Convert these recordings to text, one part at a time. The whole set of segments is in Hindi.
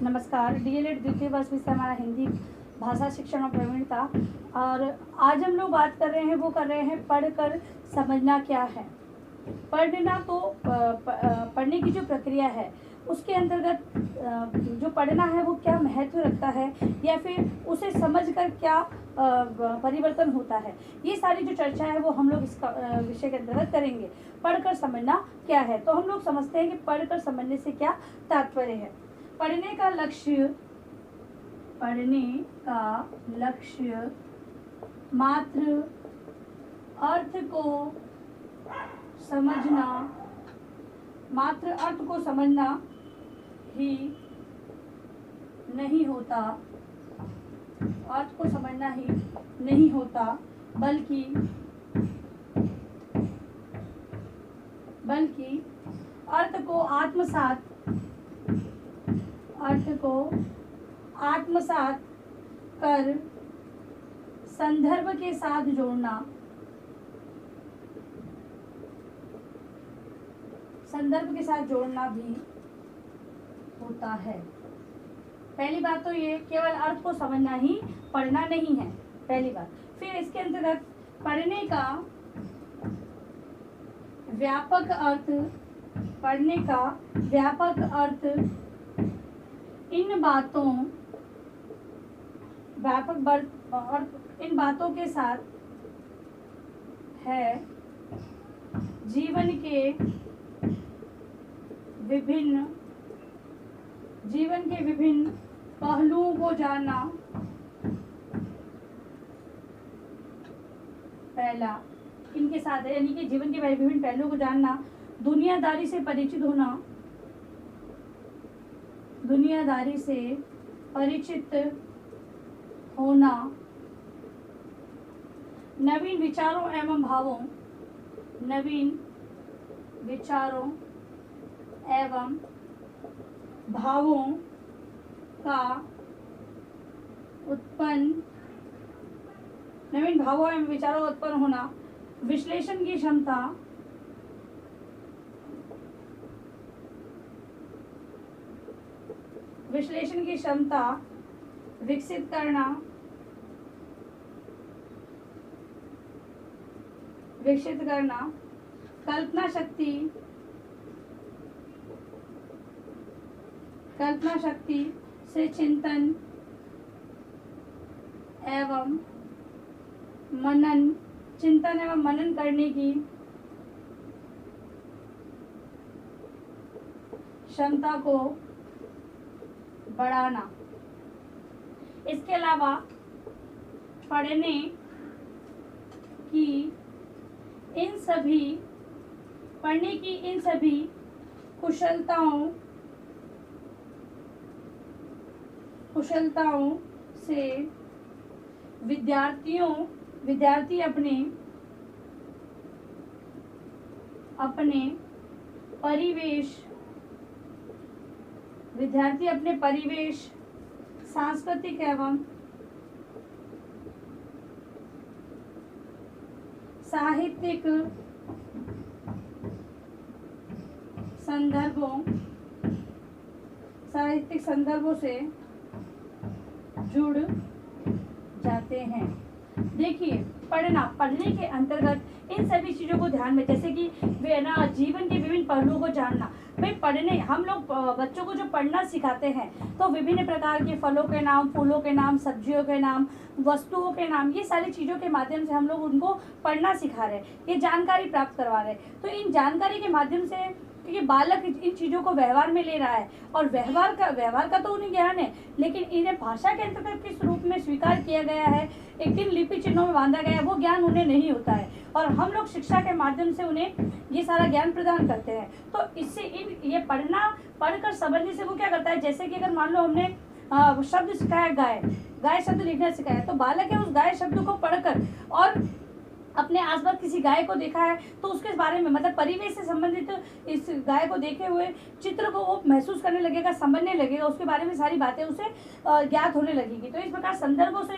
नमस्कार। डीएलएड द्वितीय वर्ष विषय हमारा हिंदी भाषा शिक्षण और प्रवीणता। और आज हम लोग बात कर रहे हैं पढ़कर समझना क्या है। पढ़ना तो पढ़ने की जो प्रक्रिया है उसके अंतर्गत जो पढ़ना है वो क्या महत्व रखता है या फिर उसे समझकर क्या परिवर्तन होता है, ये सारी जो चर्चा है वो हम लोग इसका विषय के अंतर्गत करेंगे। पढ़कर समझना क्या है, तो हम लोग समझते हैं कि पढ़कर समझने से क्या तात्पर्य है। पढ़ने का लक्ष्य मात्र अर्थ को समझना ही नहीं होता, बल्कि अर्थ को आत्मसात कर संदर्भ के साथ जोड़ना भी होता है। पहली बात तो ये केवल अर्थ को समझना ही पढ़ना नहीं है, पहली बात। फिर इसके अंतर्गत पढ़ने का व्यापक अर्थ इन बातों के साथ है जीवन के विभिन्न पहलुओं को जानना, पहला इनके साथ है, यानी कि जीवन के विभिन्न पहलुओं को जानना, दुनियादारी से परिचित होना, नवीन विचारों एवं भावों का उत्पन्न होना, विश्लेषण की क्षमता विकसित करना, कल्पना शक्ति से चिंतन एवं मनन करने की क्षमता को बढ़ाना। इसके अलावा पढ़ने की इन सभी कुशलताओं से विद्यार्थी अपने परिवेश सांस्कृतिक एवं साहित्यिक संदर्भों से जुड़ जाते हैं। देखिए, पढ़ने के अंतर्गत इन सभी चीज़ों को ध्यान में, जैसे कि वे ना जीवन के विभिन्न पहलुओं को जानना। भाई हम लोग बच्चों को जो पढ़ना सिखाते हैं तो विभिन्न प्रकार के फलों के नाम, फूलों के नाम, सब्जियों के नाम, वस्तुओं के नाम, ये सारी चीज़ों के माध्यम से हम लोग उनको पढ़ना सिखा रहे हैं, ये जानकारी प्राप्त करवा रहे हैं। तो इन जानकारी के माध्यम से, क्योंकि बालक इन चीज़ों को व्यवहार में ले रहा है और व्यवहार का तो उन्हें ज्ञान है, लेकिन इन्हें भाषा के अंतर्गत किस रूप में स्वीकार किया गया है, एक दिन लिपि चिन्हों में बांधा गया है, वो ज्ञान उन्हें नहीं होता है। और हम लोग शिक्षा के माध्यम से उन्हें ये सारा ज्ञान प्रदान करते हैं। तो इससे ये पढ़कर समझने से वो क्या करता है, जैसे कि अगर मान लो हमने शब्द सिखाया गाय शब्द लिखना सिखाया, तो बालक है उस गाय शब्द को पढ़कर और अपने आसपास किसी गाय को देखा है तो उसके बारे में, मतलब परिवेश से संबंधित इस गाय को देखे हुए चित्र को वो महसूस करने लगेगा, समझने लगेगा, उसके बारे में सारी बातें उसे ज्ञात होने लगेगी। तो इस प्रकार संदर्भों से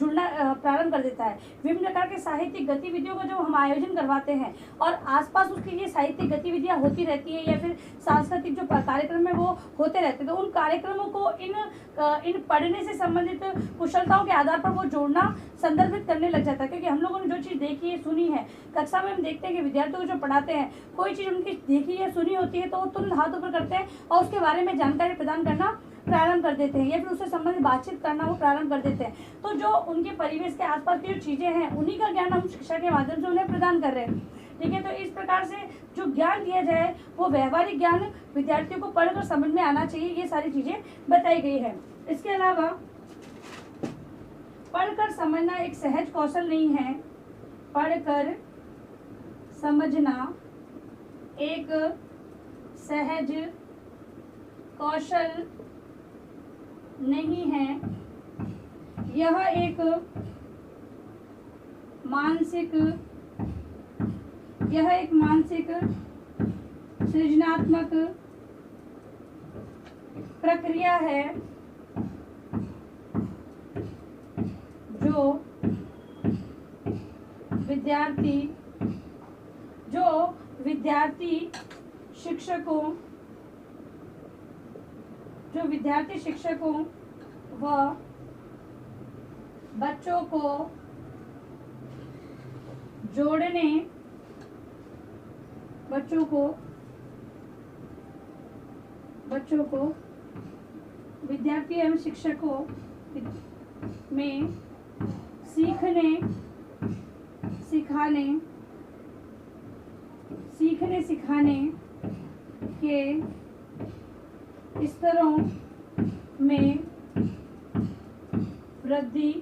जुड़ना प्रारंभ कर देता है। विभिन्न प्रकार के साहित्यिक गतिविधियों का जब हम आयोजन करवाते हैं और आसपास उसकी ये साहित्यिक गतिविधियां होती रहती हैं या फिर सांस्कृतिक जो कार्यक्रम है वो होते रहते हैं, तो उन कार्यक्रमों को इन पढ़ने से संबंधित कुशलताओं के आधार पर वो जोड़ना, संदर्भित करने लग जाता है। क्योंकि हम लोगों ने जो चीज़ देखी है, सुनी है, कक्षा में हम देखते हैं कि विद्यार्थियों को जो पढ़ाते हैं, कोई चीज़ उनकी देखी या सुनी होती है तो वो तुरंत हाथ ऊपर करते हैं और उसके बारे में जानकारी प्रदान करना प्रारंभ कर देते हैं या फिर उससे संबंधित बातचीत करना वो प्रारंभ कर देते हैं। तो जो उनके परिवेश के आसपास की जो चीज़ें हैं उन्हीं का ज्ञान हम शिक्षा के माध्यम से उन्हें प्रदान कर रहे हैं। ठीक है, तो इस प्रकार से जो ज्ञान दिया जाए वो व्यवहारिक ज्ञान विद्यार्थियों को पढ़कर समझ में आना चाहिए, ये सारी चीज़ें बताई गई है। इसके अलावा पढ़कर समझना एक सहज कौशल नहीं है। पढ़कर समझना एक सहज कौशल नहीं है, यह एक मानसिक सृजनात्मक प्रक्रिया है जो विद्यार्थी शिक्षकों व बच्चों को जोड़ने, विद्यार्थी एवं शिक्षकों में सीखने सिखाने के स्तरों में वृद्धि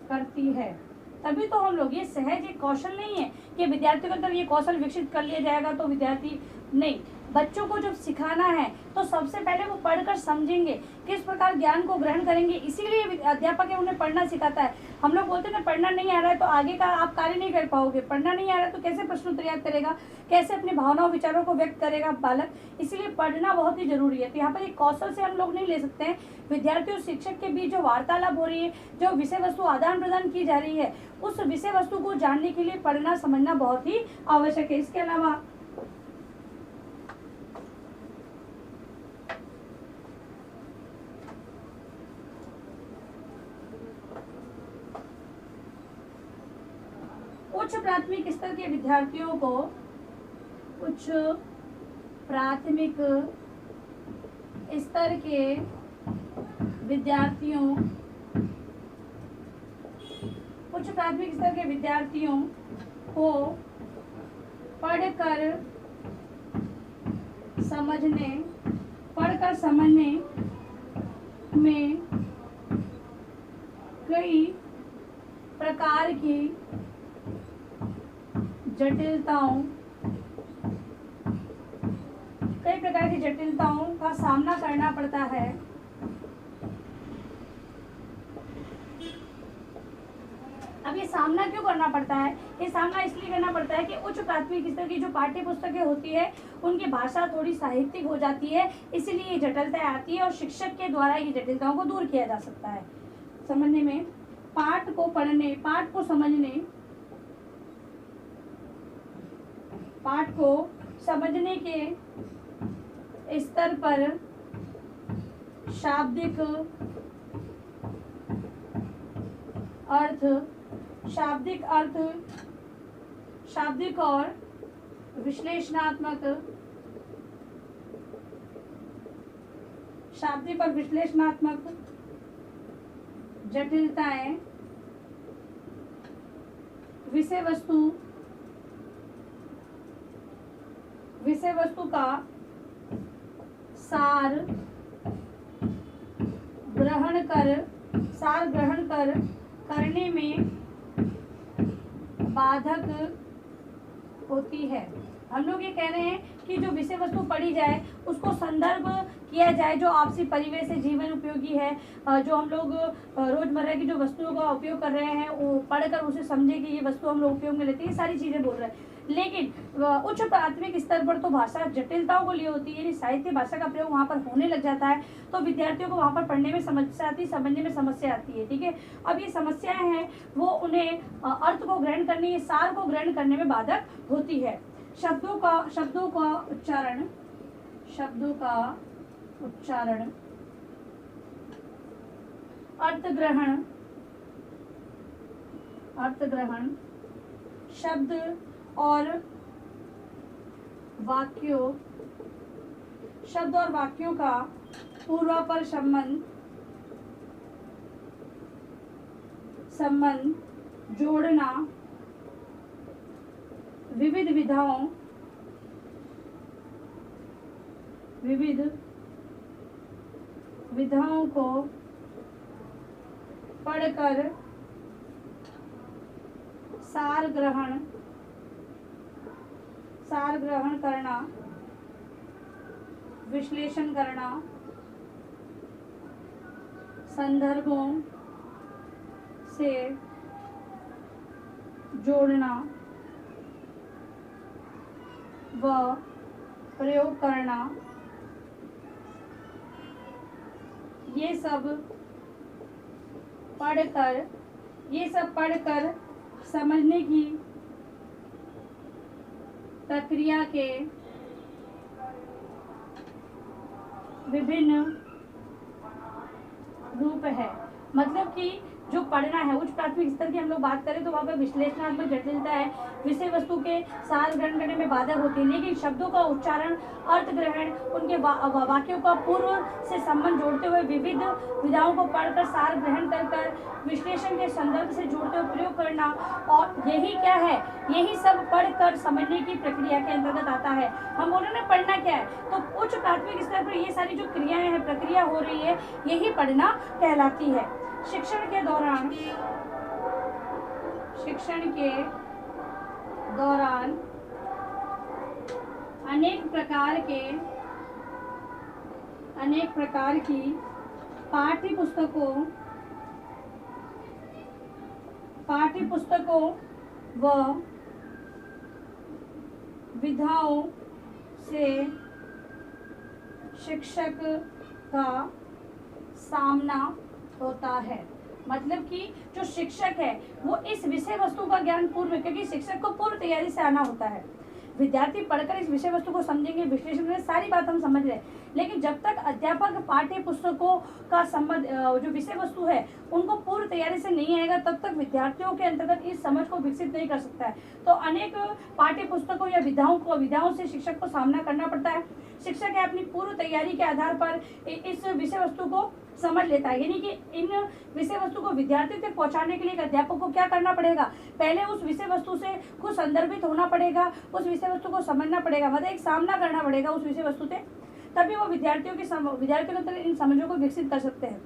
करती है। तभी तो हम लोग, ये सहज एक कौशल नहीं है कि विद्यार्थियों के अंदर ये कौशल विकसित कर लिया जाएगा तो विद्यार्थी नहीं, बच्चों को जब सिखाना है तो सबसे पहले वो पढ़कर समझेंगे, किस प्रकार ज्ञान को ग्रहण करेंगे। इसीलिए अध्यापक उन्हें पढ़ना सिखाता है। हम लोग बोलते हैं ना, पढ़ना नहीं आ रहा है तो आगे का आप कार्य नहीं कर पाओगे, पढ़ना नहीं आ रहा है तो कैसे प्रश्न उत्तर याद करेगा, कैसे अपनी भावनाओं विचारों को व्यक्त करेगा बालक। इसीलिए पढ़ना बहुत ही जरूरी है। तो यहाँ पर एक कौशल से हम लोग नहीं ले सकते हैं। विद्यार्थी और शिक्षक के बीच जो वार्तालाप हो रही है, जो विषय वस्तु आदान प्रदान की जा रही है, उस विषय वस्तु को जानने के लिए पढ़ना समझना बहुत ही आवश्यक है। इसके अलावा उच्च प्राथमिक स्तर के विद्यार्थियों को उच्च प्राथमिक स्तर के विद्यार्थियों को पढ़कर समझने में कई प्रकार की जटिलताओं का सामना करना पड़ता है। अब ये सामना क्यों करना पड़ता है? ये सामना इसलिए करना पड़ता है कि उच्च प्राथमिक स्तर की जो पाठ्य पुस्तकें होती है उनकी भाषा थोड़ी साहित्यिक हो जाती है, इसलिए ये जटिलताएं आती है और शिक्षक के द्वारा ये जटिलताओं को दूर किया जा सकता है। समझने में, पाठ को पढ़ने, पाठ को समझने, पाठ को समझने के स्तर पर शाब्दिक और विश्लेषणात्मक जटिलताएं विषय वस्तु का सार ग्रहण करने में बाधक होती है। हम लोग ये कह रहे हैं कि जो विषय वस्तु पढ़ी जाए उसको संदर्भ किया जाए, जो आपसी परिवेश है, जीवन उपयोगी है, जो हम लोग रोजमर्रा की जो वस्तुओं का उपयोग कर रहे हैं वो पढ़कर उसे समझे कि ये वस्तु हम लोग उपयोग में लेते हैं, ये सारी चीजें बोल रहे हैं। लेकिन उच्च प्राथमिक स्तर पर तो भाषा जटिलताओं को लिए होती है, यानी साहित्य भाषा का प्रयोग वहाँ पर होने लग जाता है, तो विद्यार्थियों को वहाँ पर पढ़ने में समस्या आती है, समझने में समस्या आती है। ठीक है, अब ये समस्याएं हैं वो उन्हें अर्थ को ग्रहण करने, ये सार को ग्रहण करने में बाधक होती है। शब्दों का उच्चारण, अर्थ ग्रहण, शब्द और वाक्यों का पूर्वापर संबंध जोड़ना, विविध विधाओं को पढ़कर सार ग्रहण करना, विश्लेषण करना, संदर्भों से जोड़ना व प्रयोग करना, ये सब पढ़कर समझने की प्रक्रिया के विभिन्न रूप है। मतलब कि जो पढ़ना है, उच्च प्राथमिक स्तर की हम लोग बात करें तो वहाँ पर विश्लेषणात्मक जटिलता है, विषय वस्तु के सार ग्रहण करने में बाधक होती है, लेकिन शब्दों का उच्चारण, अर्थ ग्रहण, उनके वाक्यों का पूर्व से संबंध जोड़ते हुए विविध विधाओं को पढ़कर सार ग्रहण कर विश्लेषण के संदर्भ से जोड़ते हुए प्रयोग करना, और यही क्या है, यही सब पढ़कर समझने की प्रक्रिया के अंतर्गत आता है। हम बोल रहे हैं पढ़ना क्या है, तो उच्च प्राथमिक स्तर पर ये सारी जो क्रियाएं हैं, प्रक्रिया हो रही है, यही पढ़ना कहलाती है। शिक्षण के दौरान अनेक प्रकार की पाठ्य पुस्तकों व विधाओं से शिक्षक का सामना होता है। मतलब कि जो शिक्षक है वो इस विषय वस्तु का ज्ञान क्योंकि शिक्षक को पूर्व तैयारी से आना होता है। विद्यार्थी पढ़कर इस विषय वस्तु को समझेंगे, विश्लेषण करेंगे, सारी बात हम समझ रहे हैं, लेकिन जब तक अध्यापक पाठ्य पुस्तकों का संबंध जो विषय वस्तु है उनको पूर्व तैयारी से नहीं आएगा, तब तक विद्यार्थियों के अंतर्गत इस समझ को विकसित नहीं कर सकता है। तो अनेक पाठ्य पुस्तकों या विधाओं से शिक्षक को सामना करना पड़ता है। शिक्षक है अपनी पूर्व तैयारी के आधार पर इस विषय वस्तु को समझ लेता है, यानी कि इन विषय वस्तु को विद्यार्थी तक पहुंचाने के लिए अध्यापक को क्या करना पड़ेगा, पहले उस विषय वस्तु से खुद संदर्भित होना पड़ेगा, उस विषय वस्तु को समझना पड़ेगा, मतलब एक सामना करना पड़ेगा उस विषय वस्तु से, तभी वो विद्यार्थियों के अंदर इन समझों को विकसित कर सकते हैं।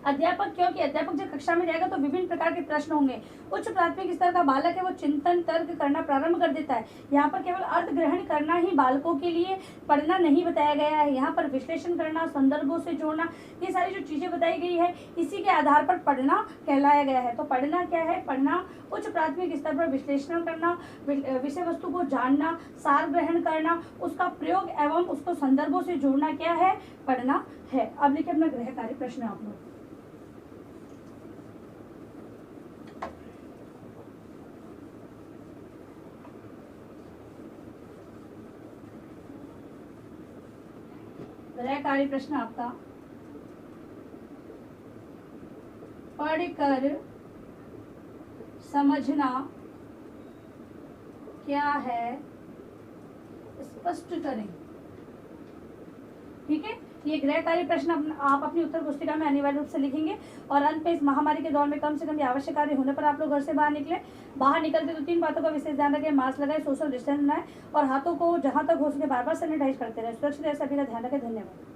अध्यापक, क्योंकि अध्यापक जब कक्षा में जाएगा तो विभिन्न प्रकार के प्रश्न होंगे। उच्च प्राथमिक स्तर का बालक है वो चिंतन तर्क करना प्रारंभ कर देता है। यहाँ पर केवल अर्थ ग्रहण करना ही बालकों के लिए पढ़ना नहीं बताया गया है, यहाँ पर विश्लेषण करना, संदर्भों से जोड़ना, ये सारी जो चीजें बताई गई है इसी के आधार पर पढ़ना कहलाया गया है। तो पढ़ना क्या है, पढ़ना उच्च प्राथमिक स्तर पर विश्लेषण करना, विषय वस्तु को जानना, सार ग्रहण करना, उसका प्रयोग एवं उसको संदर्भों से जोड़ना क्या है, पढ़ना है। अब देखिए अपना गृह कार्य प्रश्न आप लोग। गृह कार्य प्रश्न आपका, पढ़कर समझना क्या है स्पष्ट करें। ठीक है, ये गृह कार्य प्रश्न आप अपनी उत्तर पुस्तिका में अनिवार्य रूप से लिखेंगे, और अंत में इस महामारी के दौर में कम से कम ये आवश्यक कार्य होने पर आप लोग घर से बाहर निकले। बाहर निकलते तो 3 बातों का विशेष ध्यान रखें, मास्क लगाए, सोशल डिस्टेंस बनाए, और हाथों को जहां तक हो सके बार बार सैनिटाइज करते रहे। सुरक्षित रहे, सभी का ध्यान रखें। धन्यवाद।